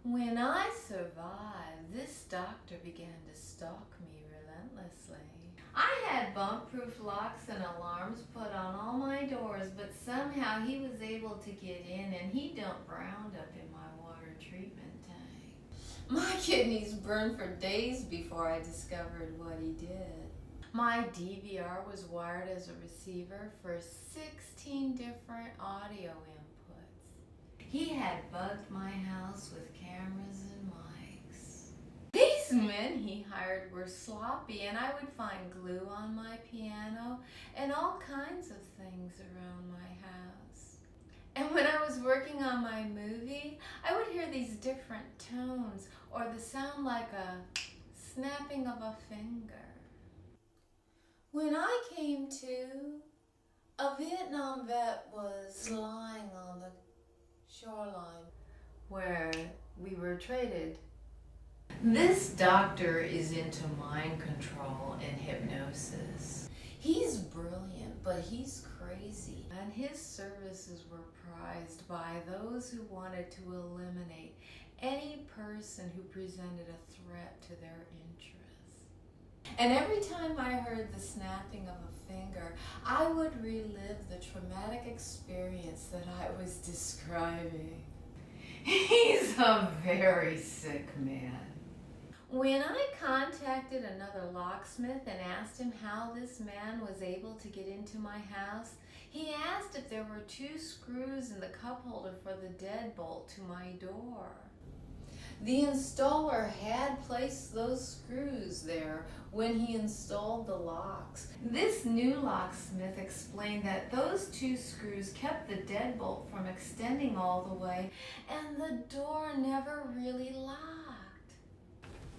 When I survived, this doctor began to stalk me relentlessly. I had bomb-proof locks and alarms put on all my doors, but somehow he was able to get in, and he dumped Roundup in my water treatment tank. My kidneys burned for days before I discovered what he did. My DVR was wired as a receiver for 16 different audio inputs. He had bugged my house with cameras and mics. These men he hired were sloppy, and I would find glue on my piano and all kinds of things around my house. And when I was working on my movie, I would hear these different tones or the sound like a snapping of a finger. When I came to, a Vietnam vet was lying on the shoreline where we were traded. This doctor is into mind control and hypnosis. He's brilliant, but he's crazy. And his services were prized by those who wanted to eliminate any person who presented a threat to their interests. And every time I heard the snapping of a finger, I would relive the traumatic experience that I was describing. He's a very sick man. When I contacted another locksmith and asked him how this man was able to get into my house, he asked if there were 2 screws in the cup holder for the deadbolt to my door. The installer had placed those screws there when he installed the locks. This new locksmith explained that those 2 screws kept the deadbolt from extending all the way, and the door never really locked.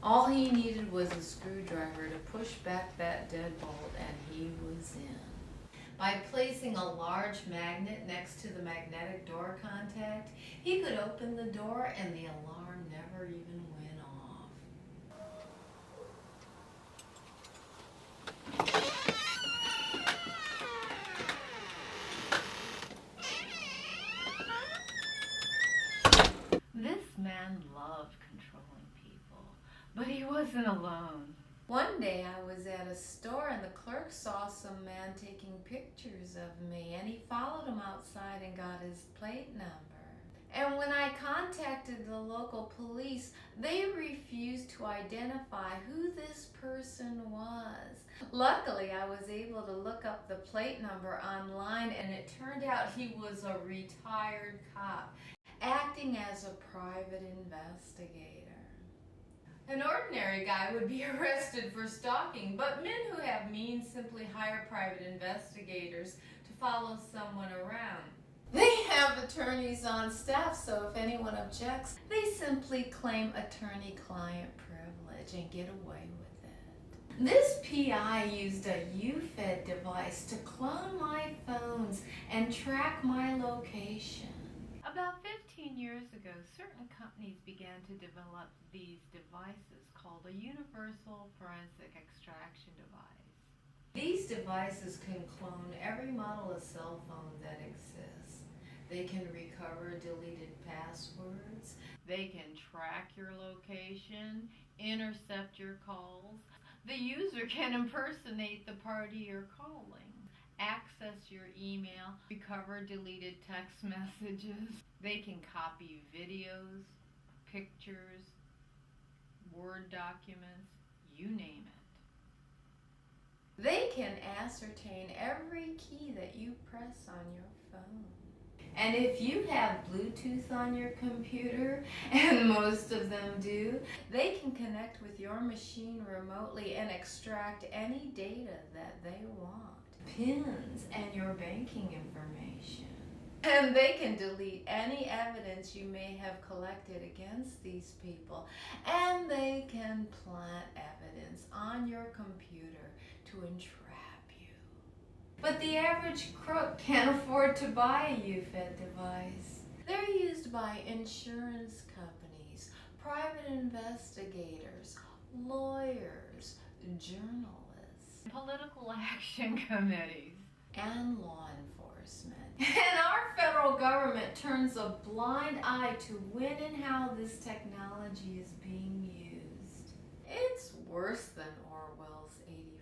All he needed was a screwdriver to push back that deadbolt, and he was in. By placing a large magnet next to the magnetic door contact, he could open the door and the alarm never even went off. This man loved controlling people, but he wasn't alone. One day I was at a store and the clerk saw some man taking pictures of me, and he followed him outside and got his plate number. And when I contacted the local police, they refused to identify who this person was. Luckily, I was able to look up the plate number online, and it turned out he was a retired cop acting as a private investigator. An ordinary guy would be arrested for stalking, but men who have means simply hire private investigators to follow someone around. They have attorneys on staff, so if anyone objects, they simply claim attorney-client privilege and get away with it. This PI used a UFED device to clone my phones and track my location. About 15 years ago, certain companies began to develop these devices called a universal forensic extraction device. These devices can clone every model of cell phone that exists. They can recover deleted passwords. They can track your location, intercept your calls. The user can impersonate the party you're calling, access your email, recover deleted text messages. They can copy videos, pictures, Word documents, you name it. They can ascertain every key that you press on your phone. And if you have Bluetooth on your computer, and most of them do, they can connect with your machine remotely and extract any data that they want, pins, and your banking information. And they can delete any evidence you may have collected against these people, and they can plant evidence on your computer to entrap you. But the average crook can't afford to buy a UFED device. They're used by insurance companies, private investigators, lawyers, journalists, political action committees, and law enforcement. enforcement. And our federal government turns a blind eye to when and how this technology is being used. It's worse than Orwell's 84.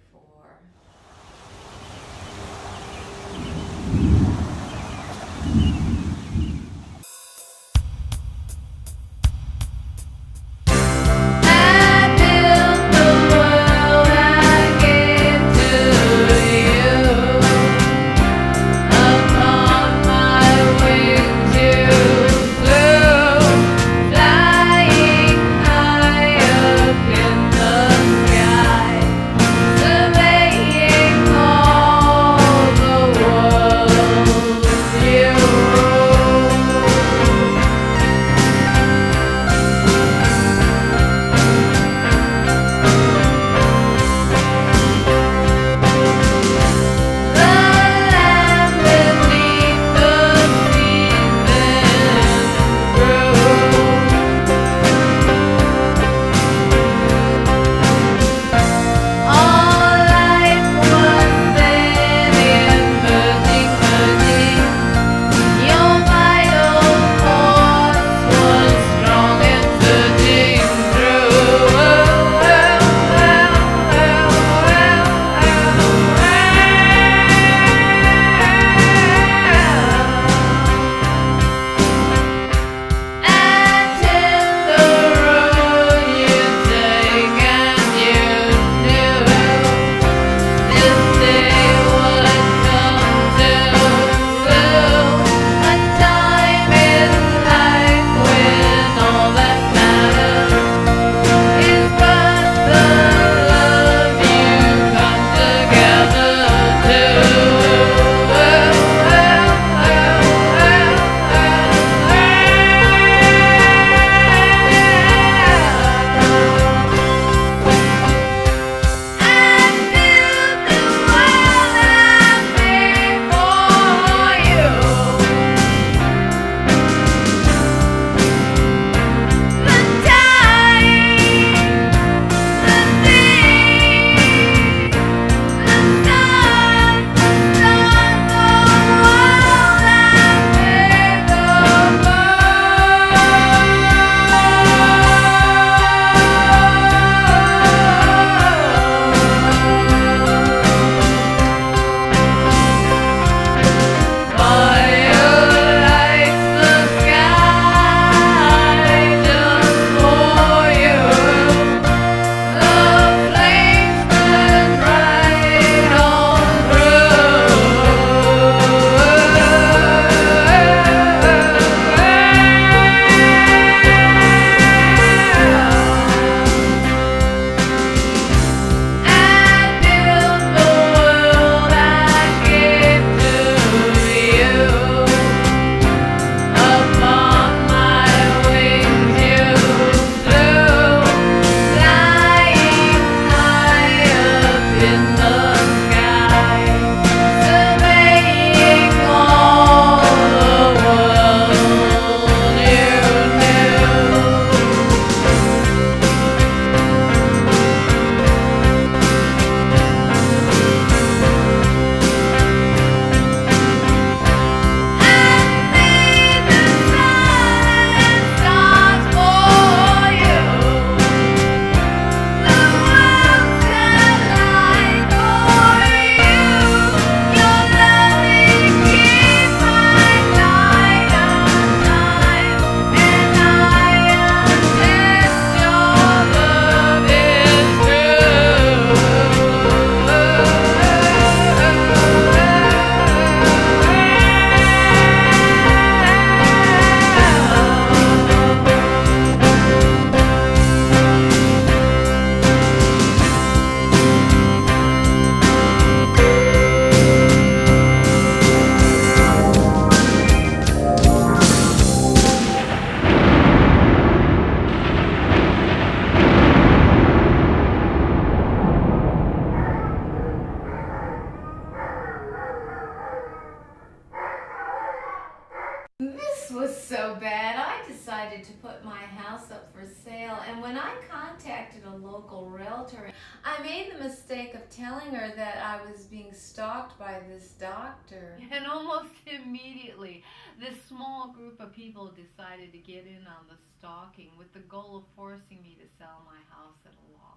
was so bad, I decided to put my house up for sale, and when I contacted a local realtor, I made the mistake of telling her that I was being stalked by this doctor. And almost immediately, this small group of people decided to get in on the stalking with the goal of forcing me to sell my house at a loss.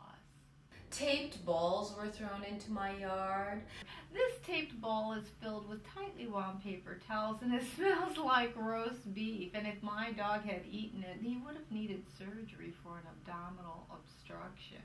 Taped balls were thrown into my yard. This taped ball is filled with tightly wound paper towels, and it smells like roast beef. And if my dog had eaten it, he would have needed surgery for an abdominal obstruction.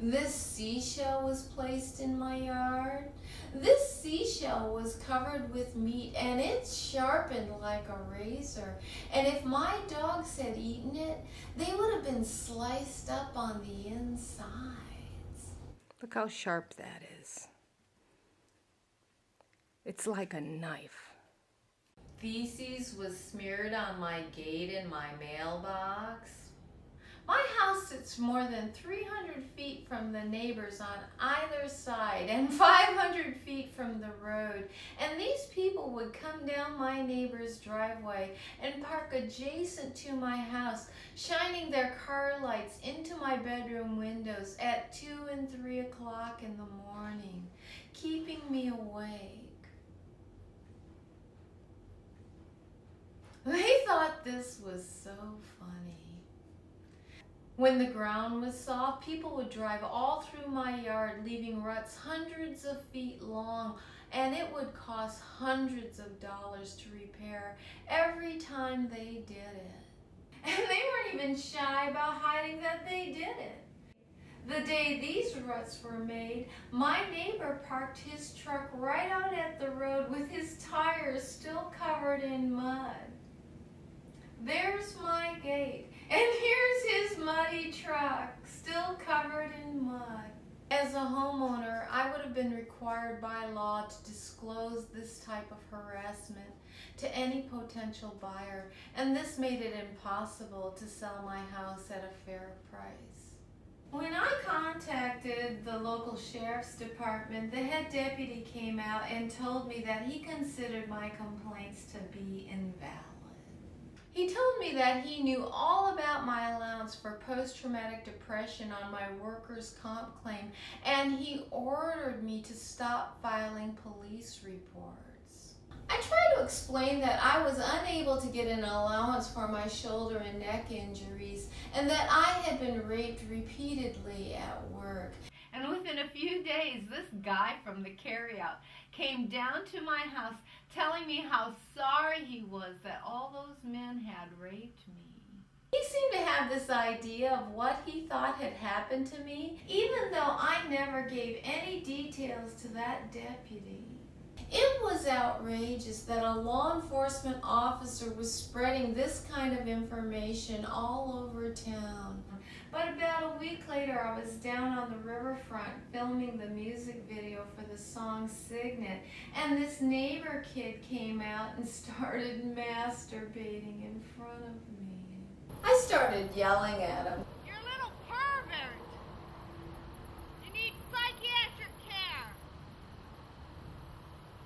This seashell was placed in my yard. This seashell was covered with meat, and it's sharpened like a razor. And if my dogs had eaten it, they would have been sliced up on the inside. Look how sharp that is. It's like a knife. Feces was smeared on my gate in my mailbox. My house sits more than 300 feet from the neighbors on either side and 500 feet from the road. And these people would come down my neighbor's driveway and park adjacent to my house, shining their car lights into my bedroom windows at 2 and 3 o'clock in the morning, keeping me awake. They thought this was so funny. When the ground was soft, people would drive all through my yard, leaving ruts hundreds of feet long, and it would cost hundreds of dollars to repair every time they did it. And they weren't even shy about hiding that they did it. The day these ruts were made, my neighbor parked his truck right out at the road with his tires still covered in mud. There's my gate, and here's his muddy truck, still covered in mud. As a homeowner, I would have been required by law to disclose this type of harassment to any potential buyer, and this made it impossible to sell my house at a fair price. When I contacted the local sheriff's department, the head deputy came out and told me that he considered my complaints to be invalid. He told me that he knew all about my allowance for post-traumatic depression on my workers' comp claim, and he ordered me to stop filing police reports. I tried to explain that I was unable to get an allowance for my shoulder and neck injuries, and that I had been raped repeatedly at work. And within a few days, this guy from the carryout came down to my house telling me how sorry he was that all those men had raped me. He seemed to have this idea of what he thought had happened to me, even though I never gave any details to that deputy. It was outrageous that a law enforcement officer was spreading this kind of information all over town. But about a week later, I was down on the riverfront filming the music video for the song Signet, and this neighbor kid came out and started masturbating in front of me. I started yelling at him. You're a little pervert. You need psychiatric care.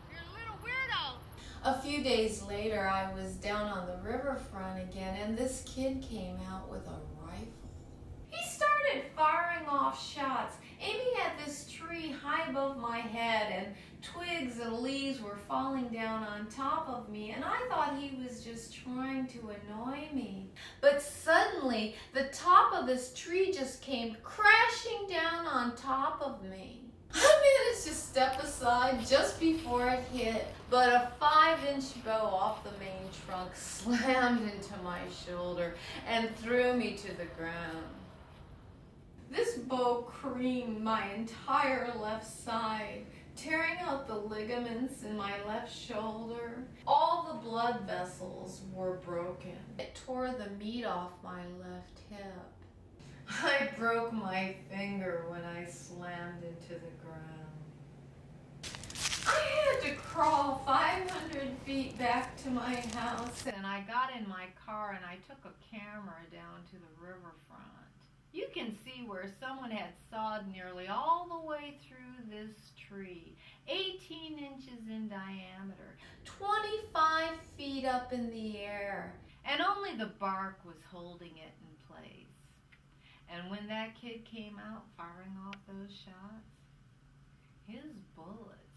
You're a little weirdo. A few days later, I was down on the riverfront again, and this kid came out with a rifle. He started firing off shots, aiming at this tree high above my head, and twigs and leaves were falling down on top of me, and I thought he was just trying to annoy me. But suddenly, the top of this tree just came crashing down on top of me. I managed to step aside just before it hit, but a 5-inch bow off the main trunk slammed into my shoulder and threw me to the ground. This bow creamed my entire left side, tearing out the ligaments in my left shoulder. All the blood vessels were broken. It tore the meat off my left hip. I broke my finger when I slammed into the ground. I had to crawl 500 feet back to my house, and I got in my car and I took a camera down to the riverfront. You can see where someone had sawed nearly all the way through this tree, 18 inches in diameter, 25 feet up in the air. And only the bark was holding it in place. And when that kid came out firing off those shots, his bullet